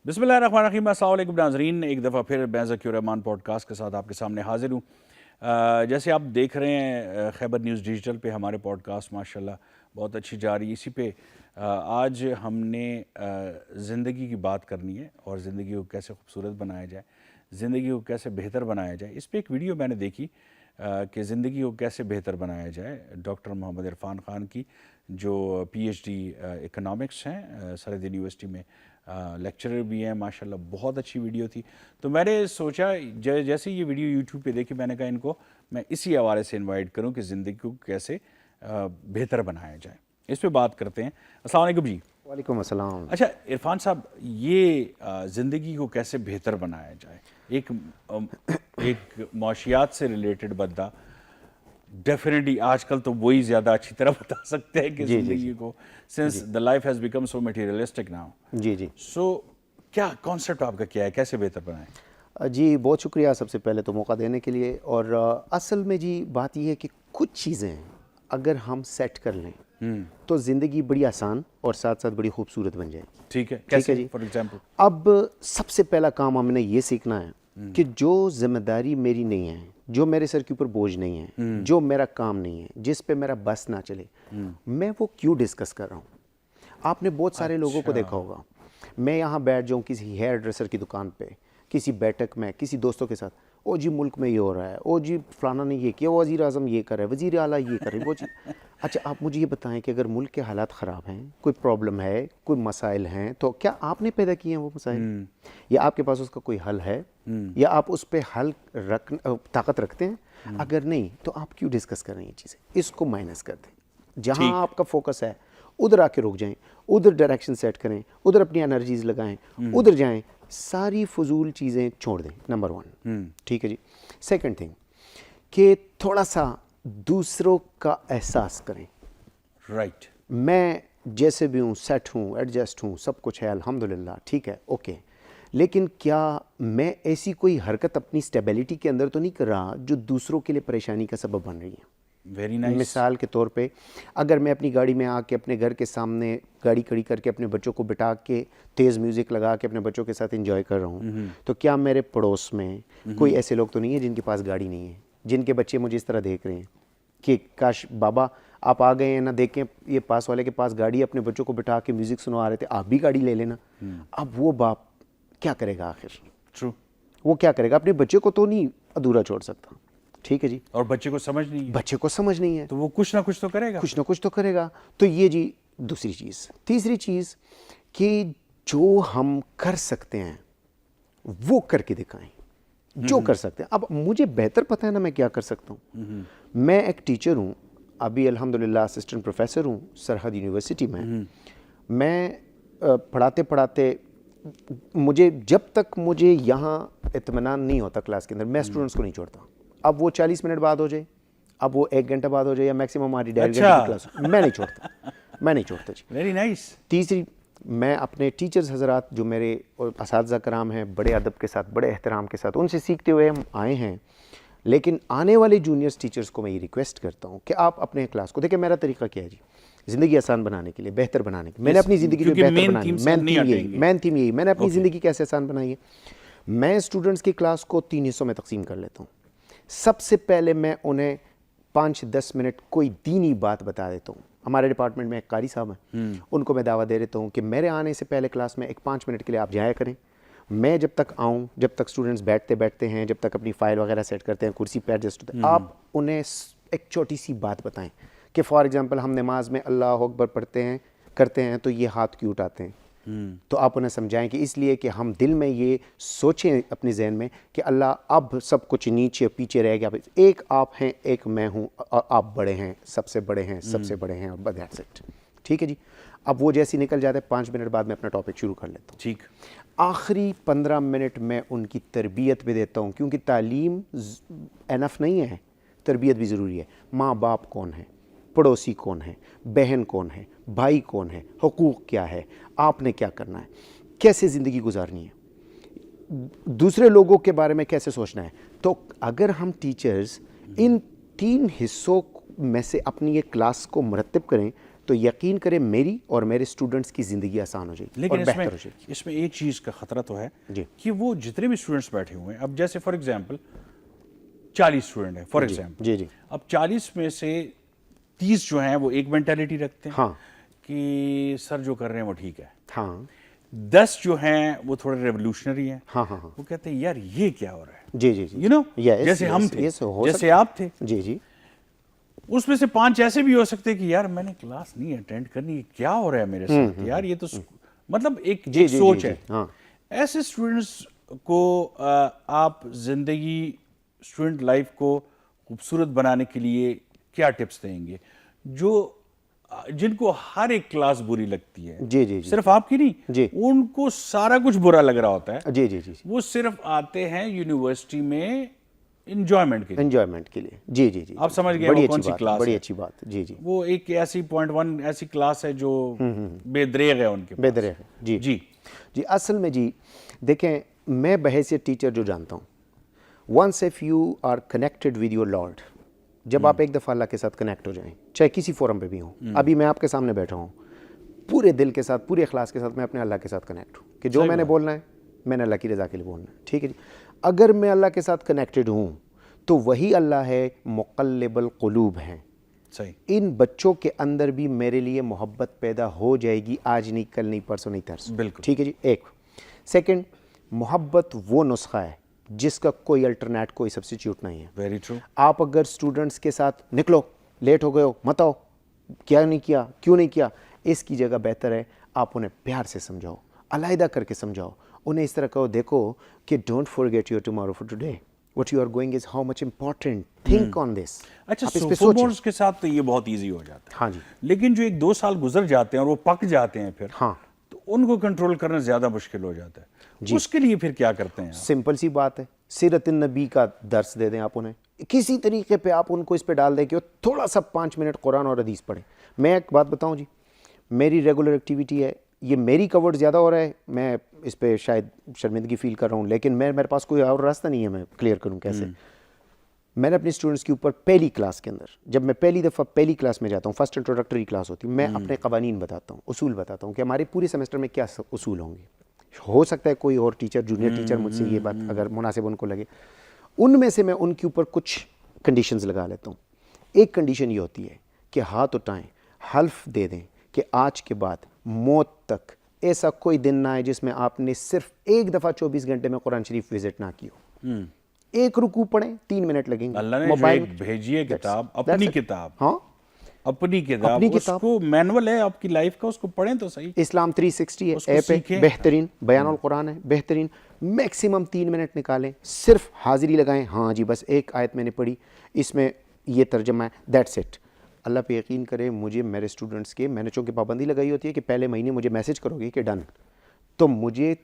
بسم اللہ الرحمن الرحیم، السلام علیکم ناظرین، ایک دفعہ پھر میں ذکی الرحمان پوڈ کاسٹ کے ساتھ آپ کے سامنے حاضر ہوں۔ جیسے آپ دیکھ رہے ہیں خیبر نیوز ڈیجیٹل پہ ہمارے پوڈ کاسٹ ماشاءاللہ بہت اچھی جا رہی ہے۔ اسی پہ آج ہم نے زندگی کی بات کرنی ہے اور زندگی کو کیسے خوبصورت بنایا جائے، زندگی کو کیسے بہتر بنایا جائے۔ اس پہ ایک ویڈیو میں نے دیکھی کہ زندگی کو کیسے بہتر بنایا جائے، ڈاکٹر محمد عرفان خان کی، جو پی ایچ ڈی اکنامکس ہیں، سرحد یونیورسٹی میں لیکچرر بھی ہیں ماشاءاللہ۔ بہت اچھی ویڈیو تھی، تو میں نے سوچا جیسے یہ ویڈیو یوٹیوب پہ دیکھی، میں نے کہا ان کو میں اسی حوالے سے انوائٹ کروں کہ زندگی کو کیسے بہتر بنایا جائے۔ اس پہ بات کرتے ہیں۔ السلام علیکم جی۔ وعلیکم السلام۔ اچھا عرفان صاحب، یہ زندگی کو کیسے بہتر بنایا جائے، ایک معاشیات سے ریلیٹڈ بندہ ڈیفینیٹلی آج کل تو وہی زیادہ اچھی طرح بتا سکتے ہیں کہ زندگی کو، since the life has become so materialistic now. جی سو کیا کانسیپٹ آپ کا کیا ہے، کیسے بہتر بنائیں؟ جی بہت شکریہ سب سے پہلے تو موقع دینے کے لیے۔ اور اصل میں جی بات یہ ہے کہ کچھ چیزیں اگر ہم سیٹ کر لیں تو زندگی بڑی آسان اور ساتھ ساتھ بڑی خوبصورت بن جائے گی۔ ٹھیک ہے، ٹھیک ہے جی۔ فار ایگزامپل اب سب سے پہلا کام ہم نے یہ سیکھنا ہے کہ جو ذمہ داری میری نہیں ہے، جو میرے سر کے اوپر بوجھ نہیں ہے، جو میرا کام نہیں ہے، جس پہ میرا بس نہ چلے، میں وہ کیوں ڈسکس کر رہا ہوں۔ آپ نے بہت سارے لوگوں کو دیکھا ہوگا، میں یہاں بیٹھ جاؤں کسی ہیئر ڈریسر کی دکان پہ، کسی بیٹھک میں، کسی دوستوں کے ساتھ، او جی ملک میں یہ ہو رہا ہے، او جی فلانا نے یہ کیا، وزیر اعظم یہ کر رہا ہے، وزیر اعلیٰ یہ کر رہے ہیں، وہ چیز۔ اچھا آپ مجھے یہ بتائیں کہ اگر ملک کے حالات خراب ہیں، کوئی پرابلم ہے، کوئی مسائل ہیں، تو کیا آپ نے پیدا کیے ہیں وہ مسائل، یا آپ کے پاس اس کا کوئی حل ہے، یا آپ اس پہ حل طاقت رکھتے ہیں؟ اگر نہیں تو آپ کیوں ڈسکس کر رہے ہیں یہ چیزیں؟ اس کو مائنس کر دیں۔ جہاں آپ کا فوکس ہے ادھر آ کے رک جائیں، ادھر ڈائریکشن سیٹ کریں، ادھر اپنی انرجیز لگائیں، ادھر جائیں، ساری فضول چیزیں چھوڑ دیں۔ نمبر 1 ٹھیک ہے جی۔ سیکنڈ تھنگ کہ تھوڑا سا دوسروں کا احساس کریں۔ رائٹ، میں جیسے بھی ہوں، سیٹ ہوں، ایڈجسٹ ہوں، سب کچھ ہے الحمدللہ، ٹھیک ہے، اوکے، لیکن کیا میں ایسی کوئی حرکت اپنی سٹیبلٹی کے اندر تو نہیں کر رہا جو دوسروں کے لیے پریشانی کا سبب بن رہی ہے؟ Very nice. مثال کے طور پہ اگر میں اپنی گاڑی میں آ کے اپنے گھر کے سامنے گاڑی کھڑی کر کے اپنے بچوں کو بٹھا کے تیز میوزک لگا کے اپنے بچوں کے ساتھ انجوائے کر رہا ہوں، تو کیا میرے پڑوس میں کوئی ایسے لوگ تو نہیں ہیں جن کے پاس گاڑی نہیں ہے، جن کے بچے مجھے اس طرح دیکھ رہے ہیں کہ کاش بابا آپ آ گئے ہیں نہ دیکھیں یہ پاس والے کے پاس گاڑی، اپنے بچوں کو بٹھا کے میوزک سنوا رہے تھے، آپ بھی گاڑی لے لینا۔ اب وہ باپ کیا کرے گا آخر؟ ٹرو، وہ کیا کرے گا؟ اپنے بچے کو تو نہیں ادھورا چھوڑ سکتا، ٹھیک ہے جی۔ اور بچے کو سمجھ نہیں ہے، بچے کو سمجھ نہیں ہے تو وہ کچھ نہ کچھ تو کرے گا، کچھ نہ کچھ تو کرے گا۔ تو یہ جی دوسری چیز۔ تیسری چیز کہ جو ہم کر سکتے ہیں وہ کر کے دکھائیں، جو کر سکتے ہیں۔ اب مجھے بہتر پتہ ہے نا میں کیا کر سکتا ہوں۔ میں ایک ٹیچر ہوں، ابھی الحمدللہ اسسٹنٹ پروفیسر ہوں سرحد یونیورسٹی میں۔ میں پڑھاتے پڑھاتے مجھے جب تک مجھے یہاں اطمینان نہیں ہوتا کلاس کے اندر، میں اسٹوڈنٹس کو نہیں چھوڑتا۔ اب وہ 40 منٹ بعد ہو جائے، اب وہ 1 گھنٹہ بعد ہو جائے، یا میکسیمم ہماری 1.5 گھنٹے کی کلاس، میں نہیں چھوڑتا، میں نہیں چھوڑتا جی۔ Very nice. تیسری، میں اپنے ٹیچرز حضرات جو میرے اساتذہ کرام ہیں، بڑے ادب کے ساتھ، بڑے احترام کے ساتھ، ان سے سیکھتے ہوئے ہم آئے ہیں، لیکن آنے والے جونیئرس ٹیچرز کو میں یہ ریکویسٹ کرتا ہوں کہ آپ اپنے کلاس کو دیکھیں۔ میرا طریقہ کیا ہے جی، زندگی آسان بنانے کے لیے، بہتر بنانے کے لیے، میں نے اپنی زندگی کو بہتر بنانی ہے، مین تھیم یہی، میں نے اپنی زندگی کیسے آسان بنائی ہے۔ میں اسٹوڈنٹس کی کلاس کو 3 حصوں میں تقسیم کر لیتا ہوں۔ سب سے پہلے میں انہیں 5-10 منٹ کوئی دینی بات بتا دیتا ہوں۔ ہمارے ڈپارٹمنٹ میں ایک قاری صاحب ہیں، ان کو میں دعویٰ دے دیتا ہوں کہ میرے آنے سے پہلے کلاس میں ایک 5 منٹ کے لیے آپ جایا کریں۔ میں جب تک آؤں، جب تک اسٹوڈنٹس بیٹھتے ہیں، جب تک اپنی فائل وغیرہ سیٹ کرتے ہیں، کرسی پہ ایڈجسٹ ہوتے ہیں، آپ انہیں ایک چھوٹی سی بات بتائیں کہ فار ایگزامپل ہم نماز میں اللہ اکبر پڑھتے ہیں کرتے ہیں تو یہ ہاتھ کیوں اٹھاتے ہیں؟ تو آپ انہیں سمجھائیں کہ اس لیے کہ ہم دل میں یہ سوچیں اپنے ذہن میں کہ اللہ اب سب کچھ نیچے پیچھے رہ گیا، ایک آپ ہیں، ایک میں ہوں، آپ بڑے ہیں، سب سے بڑے ہیں، سب سے بڑے ہیں، اور دیٹس اٹ، ٹھیک ہے جی۔ اب وہ جیسے نکل جاتے ہیں، 5 منٹ بعد میں اپنا ٹاپک شروع کر لیتا ہوں۔ ٹھیک۔ آخری 15 منٹ میں ان کی تربیت بھی دیتا ہوں، کیونکہ تعلیم انف نہیں ہے، تربیت بھی ضروری ہے۔ ماں باپ کون ہے، پڑوسی کون ہے، بہن کون ہے، بھائی کون ہے، حقوق کیا ہے، آپ نے کیا کرنا ہے، کیسے زندگی گزارنی ہے، دوسرے لوگوں کے بارے میں کیسے سوچنا ہے۔ تو اگر ہم ٹیچرز ان 3 حصوں میں سے اپنی یہ کلاس کو مرتب کریں تو یقین کریں میری اور میرے اسٹوڈنٹس کی زندگی آسان ہو جائے گی اور لیکن بہتر ہو جائے گی. اس میں ایک چیز کا خطرہ تو ہے جی. کہ وہ جتنے بھی اسٹوڈنٹس بیٹھے ہوئے ہیں، اب جیسے فار ایگزامپل 40 اسٹوڈنٹ ہیں فار ایگزامپل، جی جی اب 40 میں سے 30 جو ہیں وہ ایک مینٹیلٹی رکھتے ہیں ہاں کہ سر جو کر رہے ہیں وہ ٹھیک ہے، ہاں 10 جو ہیں وہ تھوڑے ریولیوشنری ہیں، ہاں ہاں ہاں وہ کہتے ہیں یار یہ کیا ہو رہا ہے، جی جی جی یو نو Yes, جیسے ہم yes, تھے، yes, ہو جیسے آپ تھے، جی جی اس میں سے 5 ایسے بھی ہو سکتے کہ یار میں نے کلاس نہیں اٹینڈ کرنی، کیا ہو رہا ہے میرے ساتھ یار، یہ تو مطلب ایک سوچ ہے. ہاں ایسے اسٹوڈنٹس کو آپ زندگی اسٹوڈنٹ لائف کو خوبصورت بنانے کے لیے کیا ٹپس دیں گے، جن کو ہر ایک کلاس بری لگتی ہے، جی جی جی صرف آپ کی نہیں، جی ان کو سارا کچھ برا لگ رہا ہوتا ہے، جی جی جی وہ صرف آتے ہیں یونیورسٹی میں انجوائمنٹ کے لیے. انجوائمنٹ کے لیے جی جی جی آپ سمجھ گئے بڑی وہ اچھی کون سی بات کلاس بڑی ہے، اچھی بات جی جی وہ ایک ایسی .1 ایسی کلاس ہے جو بے دریغ ہے ان کے پاس. بے دریغ ہے جی جی جی اصل میں جی دیکھیں میں بحیثیت ٹیچر جو جانتا ہوں once if you are connected with your lord, جب آپ ایک دفعہ اللہ کے ساتھ کنیکٹ ہو جائیں چاہے کسی فورم پہ بھی ہوں، ابھی میں آپ کے سامنے بیٹھا ہوں پورے دل کے ساتھ پورے اخلاص کے ساتھ میں اپنے اللہ کے ساتھ کنیکٹ ہوں کہ جو میں نے بولنا ہے میں نے اللہ کی رضا کے لیے بولنا ہے، ٹھیک ہے جی. اگر میں اللہ کے ساتھ کنیکٹڈ ہوں تو وہی اللہ ہے مقلب القلوب ہیں. صحیح. ان بچوں کے اندر بھی میرے لیے محبت پیدا ہو جائے گی، آج نہیں کل نہیں پرسوں نہیں ترسوں، بالکل ٹھیک ہے جی. ایک سیکنڈ، محبت وہ نسخہ ہے جس کا کوئی الٹرنیٹ کوئی سبسٹیچیوٹ نہیں ہے. Very true. آپ اگر اسٹوڈنٹس کے ساتھ نکلو لیٹ ہو گئے ہو مت آؤ، کیا نہیں کیا کیوں نہیں کیا، اس کی جگہ بہتر ہے آپ انہیں پیار سے سمجھاؤ، علیحدہ کر کے سمجھاؤ، انہیں اس طرح کہو دیکھو کہ don't forget your tomorrow for today, what you are going is how much important, think on this. اچھا آپ اس پہ سوفو سوچیں. بورڈز کے ساتھ تو یہ بہت ایزی ہو جاتا ہے، ہاں جی لیکن جو 1-2 سال گزر جاتے ہیں اور وہ پک جاتے ہیں پھر ہاں تو ان کو کنٹرول کرنا زیادہ مشکل ہو جاتا ہے. اس کے لیے پھر کیا کرتے ہیں آپ؟ سمپل سی بات ہے، سیرت النبی کا درس دے دیں آپ انہیں، کسی طریقے پہ آپ ان کو اس پہ ڈال دیں کہ وہ تھوڑا سا 5 منٹ قرآن اور حدیث پڑھیں. میں ایک بات بتاؤں جی، میری ریگولر ایکٹیویٹی ہے، یہ میری کورڈ زیادہ ہو رہا ہے، میں اس پہ شاید شرمندگی فیل کر رہا ہوں، لیکن میرے پاس کوئی اور راستہ نہیں ہے میں کلیئر کروں کیسے. میں نے اپنے اسٹوڈنٹس کے اوپر پہلی کلاس کے اندر جب میں پہلی دفعہ پہلی کلاس میں جاتا ہوں، فرسٹ انٹروڈکٹری کلاس ہوتی ہے، میں اپنے قوانین بتاتا ہوں، اصول بتاتا ہوں کہ ہمارے پورے سیمسٹر میں کیا اصول ہوں گے. ہو سکتا ہے کوئی اور ٹیچر جونیئر ٹیچر مجھ سے یہ بات اگر مناسب ان کو لگے، ان میں سے میں ان کے اوپر کچھ کنڈیشنز لگا لیتا ہوں. ایک کنڈیشن یہ ہوتی ہے کہ ہاتھ اٹھائیں، حلف دے دیں کہ آج کے بعد موت تک ایسا کوئی دن نہ آئے جس میں آپ نے صرف ایک دفعہ 24 گھنٹے میں قرآن شریف وزٹ نہ کی ہو. ایک رکوع پڑھیں 3 منٹ لگیں گے. اللہ نے جو ایک بھیجی ہے کتاب، اپنی کتاب، ہاں اپنی کتاب، اس کو مینول ہے آپ کی لائف کا، اس کو پڑھیں تو صحیح. اسلام 360 ہے، ایپ ہے، بہترین بیان القرآن ہے، بہترین. میکسیمم 3 منٹ نکالیں، صرف حاضری لگائیں، ہاں جی بس ایک آیت میں نے پڑھی، اس میں یہ ترجمہ ہے، دیٹس اٹ. اللہ پہ یقین کرے، مجھے میرے اسٹوڈنٹس کے، میں نے چونکہ پابندی لگائی ہوتی ہے کہ پہلے مہینے مجھے میسج کرو گے کہ ڈن، تو مجھے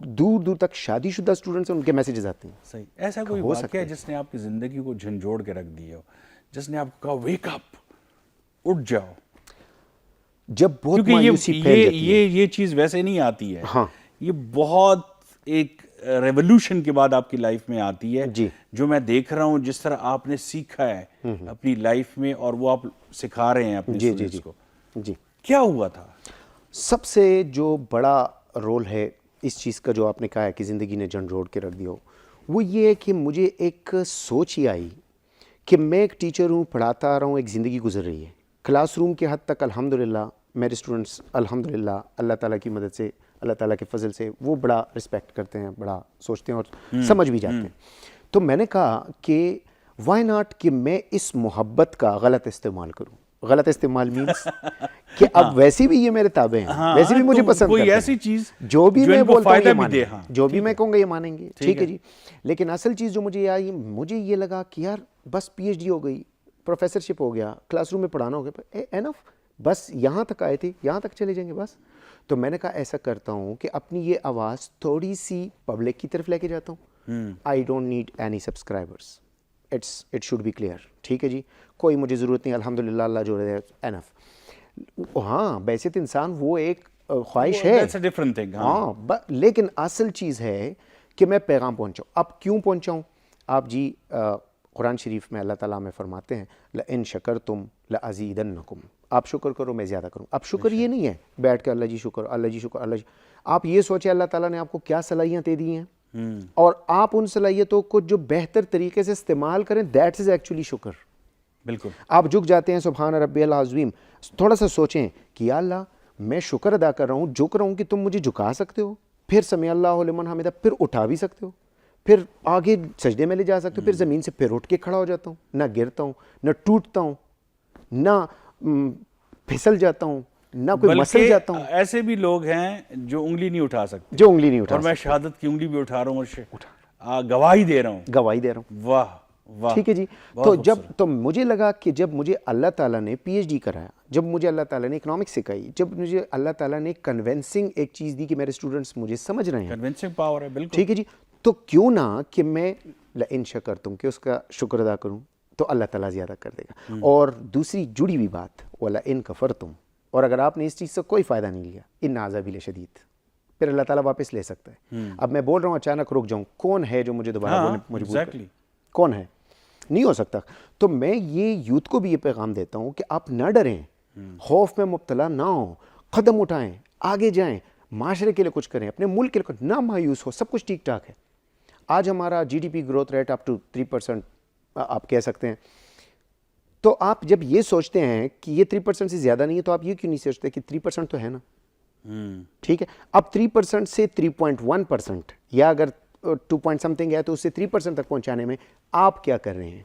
دور دور تک شادی شدہ اسٹوڈنٹس ہیں ان کے میسیجز آتے ہیں. صحیح. ایسا کوئی واقعہ ہے جس نے آپ کی زندگی کو جھنجھوڑ کے رکھ دی ہو، جس نے آپ کو کہا ویک اپ، اٹھ جاؤ؟ جب بہت کیونکہ مایوسی پھیل جاتی ہے، یہ چیز ویسے نہیں آتی ہے، ہاں یہ بہت ایک ریولوشن کے بعد آپ کی لائف میں آتی ہے، جی جو میں دیکھ رہا ہوں جس طرح آپ نے سیکھا ہے اپنی لائف میں، اور وہ آپ سکھا رہے ہیں اپنے جی جی اسٹوڈنٹس جی کو. جی. کیا ہوا تھا؟ سب سے جو بڑا رول ہے اس چیز کا جو آپ نے کہا ہے کہ زندگی نے جھنجھوڑ کے رکھ دیا ہو، وہ یہ ہے کہ مجھے ایک سوچ ہی آئی کہ میں ایک ٹیچر ہوں، پڑھاتا آ رہا ہوں، ایک زندگی گزر رہی ہے کلاس روم کے حد تک. الحمدللہ میرے اسٹوڈنٹس الحمدللہ اللہ تعالیٰ کی مدد سے، اللہ تعالیٰ کے فضل سے وہ بڑا رسپیکٹ کرتے ہیں، بڑا سوچتے ہیں اور سمجھ بھی جاتے ہیں. تو میں نے کہا کہ وائی ناٹ کہ میں اس محبت کا غلط استعمال کروں. غلط استعمال مینس کہ اب ویسے بھی یہ میرے تابع ہیں، ویسے بھی مجھے پسند کرتے ہیں، کوئی ایسی چیز جو بھی میں بولتا ہوں یہ مانیں گے، ہاں جو بھی میں کہوں گا یہ مانیں گے، ٹھیک ہے جی. لیکن اصل چیز جو مجھے آئی، مجھے یہ لگا کہ یار بس پی ایچ ڈی ہو گئی، پروفیسرشپ ہو گیا، کلاس روم میں پڑھانا ہو گیا، اینف، بس یہاں تک آئے تھے، یہاں تک چلے جائیں گے بس. تو میں نے کہا ایسا کرتا ہوں کہ اپنی یہ آواز تھوڑی سی پبلک کی طرف لے کے جاتا ہوں. I don't need any subscribers, it should be clear, ٹھیک ہے جی. کوئی مجھے ضرورت نہیں، الحمدللہ اللہ جو ہے اینف. ہاں بیست انسان وہ ایک خواہش ہے، ہاں، لیکن اصل چیز ہے کہ میں پیغام پہنچاؤں. اب کیوں پہنچاؤں؟ آپ جی قرآن شریف میں اللہ تعالیٰ میں فرماتے ہیں لَإِن شَكَرْتُمْ لَأَزِيدَنَّكُمْ، آپ شکر کرو میں زیادہ کروں. اب شکر یہ نہیں ہے بیٹھ کے اللہ جی شکر اللہ جی شکر اللہ جی. آپ یہ سوچیں اللہ تعالیٰ نے آپ کو کیا صلاحیتیں دی ہیں اور آپ ان صلاحیتوں کو جو بہتر طریقے سے استعمال کریں, دیٹ از ایکچولی شکر. بالکل. آپ جھک جاتے ہیں سبحان ربی العظیم. تھوڑا سا سوچیں کہ یا اللہ میں شکر ادا کر رہا ہوں, جھک رہا ہوں کہ تم مجھے جھکا سکتے ہو, پھر سمیع اللہ لمن حمیدہ, پھر اٹھا بھی سکتے ہو, پھر آگے سجدے میں لے جا سکتے ہو, پھر زمین سے پھر اٹھ کے کھڑا ہو جاتا ہوں, نہ گرتا ہوں, نہ ٹوٹتا ہوں, نہ پھسل جاتا ہوں, نہ کوئی مسل جاتا ہوں. ایسے بھی لوگ ہیں جو انگلی نہیں اٹھا سکتے, جو انگلی نہیں اٹھا اور میں شہادت کی انگلی بھی اٹھا رہا ہوں اور گواہی دے رہا ہوں. گواہی دے رہا ہوں. واہ واہ. ٹھیک ہے جی. تو مجھے لگا کہ جب مجھے اللہ تعالیٰ نے پی ایچ ڈی کرایا, جب مجھے اللہ تعالیٰ نے اکنامکس سکھائی, جب مجھے اللہ تعالیٰ نے کنونسنگ ایک چیز دی کہ میرے اسٹوڈنٹس مجھے سمجھ رہے ہیں, کنونسنگ پاور ہے. بالکل. ٹھیک ہے جی. تو کیوں نہ کہ میں لئن شکرتم کہ اس کا شکر ادا کروں تو اللہ تعالیٰ زیادہ کر دے گا. اور دوسری جڑی ہوئی بات وَلَئِن کَفَرْتُمْ, اور اگر آپ نے اس چیز سے کوئی فائدہ نہیں لیا, ان عذابی لشدید, پھر اللہ تعالیٰ واپس لے سکتا ہے. اب میں بول رہا ہوں اچانک رک جاؤں, کون ہے جو مجھے دوبارہ بولنے مجبور کرے؟ کون ہے؟ نہیں ہو سکتا. تو میں یہ یوتھ کو بھی یہ پیغام دیتا ہوں کہ آپ نہ ڈریں, خوف میں مبتلا نہ ہوں, قدم اٹھائیں, آگے جائیں, معاشرے کے لیے کچھ کریں, اپنے ملک کے لیے کچھ, نہ مایوس ہو, سب کچھ ٹھیک ٹھاک ہے. آج ہمارا G D P growth rate up to 3% آپ کہہ سکتے ہیں. تو آپ جب یہ سوچتے ہیں کہ یہ 3% سے زیادہ نہیں ہے, تو آپ یہ کیوں نہیں سوچتے کہ 3% تو ہے نا. ٹھیک ہے, اب 3% سے 3.1% یا اگر 2 point something ہے تو اس سے 3% تک پہنچانے میں آپ کیا کر رہے ہیں؟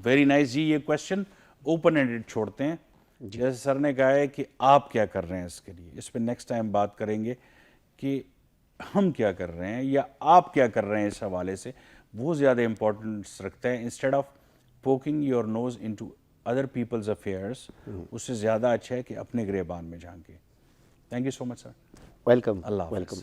ویری نائس جی. یہ کویشچن اوپن اینڈڈ چھوڑتے ہیں, جیسے سر نے کہا ہے کہ آپ کیا کر رہے ہیں اس کے لیے. اس پہ نیکسٹ ٹائم بات کریں گے کہ ہم کیا کر رہے ہیں یا آپ کیا کر رہے ہیں. اس حوالے سے وہ زیادہ امپورٹنس رکھتا ہے. Instead of poking your nose into other people's affairs, اس سے زیادہ اچھا ہے کہ اپنے گریبان میں جھانکیں. Thank you so much sir. Welcome. اللہ حافظ. ویلکم.